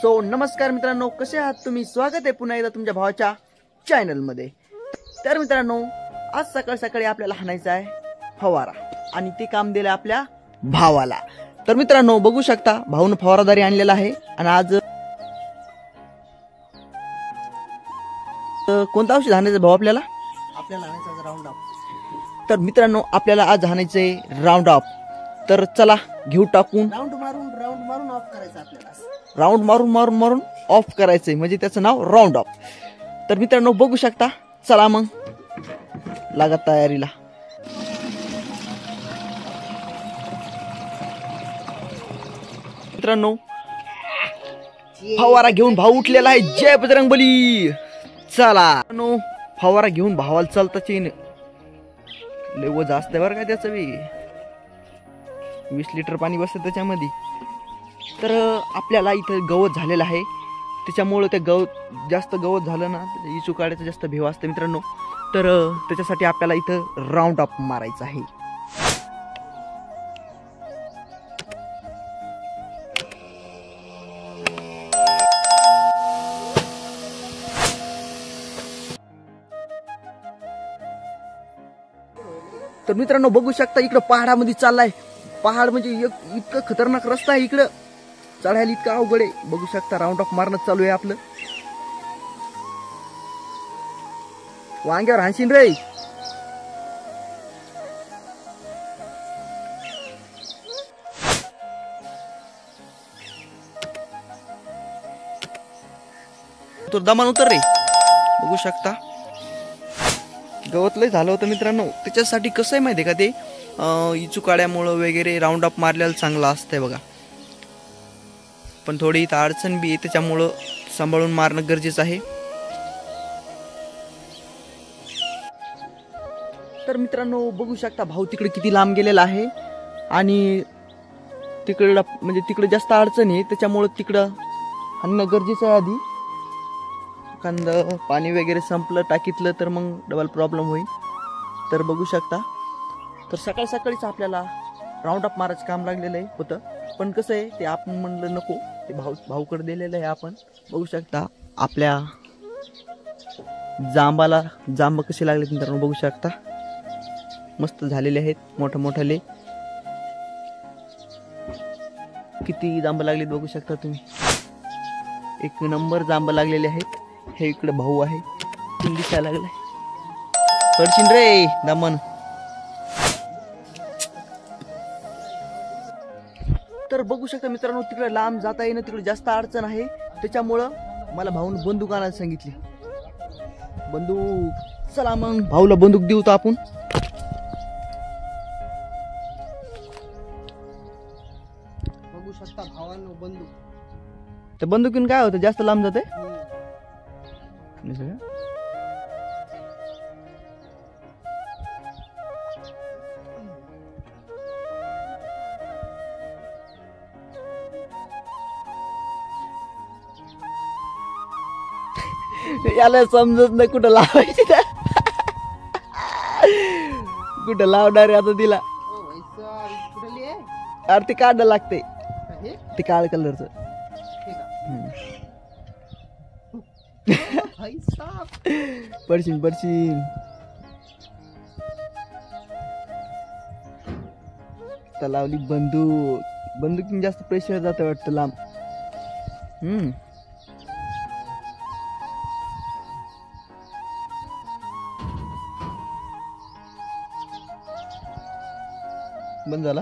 So नमस्कार मित्रांनो, कसे आहात तुम्ही? स्वागत आहे पुन्हा एकदा तुमच्या भावाच्या चॅनल मध्ये। तर मित्रांनो, आज सकाळ सकाळी आपल्याला हाणायचा आहे फवारा आणि ते काम दिलं आपल्या भावाला। तर मित्रांनो बघू शकता, भाऊन फवारादारी आणलेला आहे आणि आज कोणता औषध हाणायचं भाऊ आपल्याला? आपल्याला हाणायचा राऊंड अप। तर मित्रांनो आपल्याला आज हाणायचंय राऊंड अप। तर चला घेऊ टाकून। राऊंड मारून ऑफ करायचं आपल्याला। राऊंड मारून ऑफ करायचंय, म्हणजे त्याचं नाव राऊंड अप। तर मित्रांनो बघू शकता, चला मग लागा तयारीला। मित्रांनो फवारा घेऊन भाऊ उठलेला आहे। जय बजरंगबली। चला फवारा घेऊन भावाला चालताच येईन, लय वजन असते बरं का त्याचं बी। 20 लिटर पाणी बसतं त्याच्यामध्ये। तर आपल्याला इथं गवत झालेलं आहे, त्याच्यामुळे ते जास्त गवत झालं ना इचू काढायचं जास्त भेव असते मित्रांनो। तर त्याच्यासाठी आपल्याला इथं राऊंड अप मारायचं आहे। तर मित्रांनो बघू शकता, इकडं पहाडामध्ये चाललाय। पहाड म्हणजे इतकं खतरनाक रस्ता आहे, इकडं चढायला इतकं अवघड आहे। बघू शकता राऊंड ऑफ मारणं चालू आहे आपलं। वांग्यावर हाणशीन रे। तो दमान उतर रे। बघू शकता गवत लय झालं होतं मित्रांनो। त्याच्यासाठी कसं आहे माहिती आहे का, ते इचुकाड्यामुळं वगैरे राऊंड अप मारलेलं चांगलं असतंय बघा। पण थोडी इथं अडचण बी आहे, त्याच्यामुळं सांभाळून मारणं गरजेचं आहे। तर मित्रांनो बघू शकता, भाऊ तिकडे किती लांब गेलेला आहे आणि तिकडं म्हणजे तिकडे जास्त अडचण आहे, त्याच्यामुळं तिकडं आणणं गरजेचं आहे आधी। एखादं पाणी वगैरे संपलं टाकीतलं तर मग डबल प्रॉब्लेम होईल। तर बघू शकता, तर सकाळ सकाळीच आपल्याला राऊंड अप मारायचं काम लागलेलं आहे होतं। पण कसं आहे, ते आपण म्हणलं नको, ते भाऊकडे दिलेलं आहे आपण। बघू शकता आपल्या जांब कसे लागले मित्रांनो, बघू शकता मस्त झालेले आहेत, मोठे किती जांब लागलेत बघू शकता तुम्ही। एक नंबर जांब लागलेले आहेत। हे इकडे भाऊ आहे, दिसायला लागलाय। पडशीन रे दमन। तर बघू शकता मित्रांनो, तिकडे लांब जाता येणं, तिकडे जास्त अडचण आहे, त्याच्यामुळं मला भाऊन बंदूक आणायला सांगितली। बंदूक, चला मग भाऊला बंदूक देऊ तर आपण। बघू शकता भावांनो बंदूक। त्या बंदुकीन काय होतं, जास्त लांब जाते। याला समजत नाही कुठं लावायची, कुठं लावणार आहे आता तिला। अरे ते काढ लागते, ते काळ कलरच। पडशीन तर लावली बंदूकीने जास्त प्रेशर जातं वाटतं लांब। बंद झाला।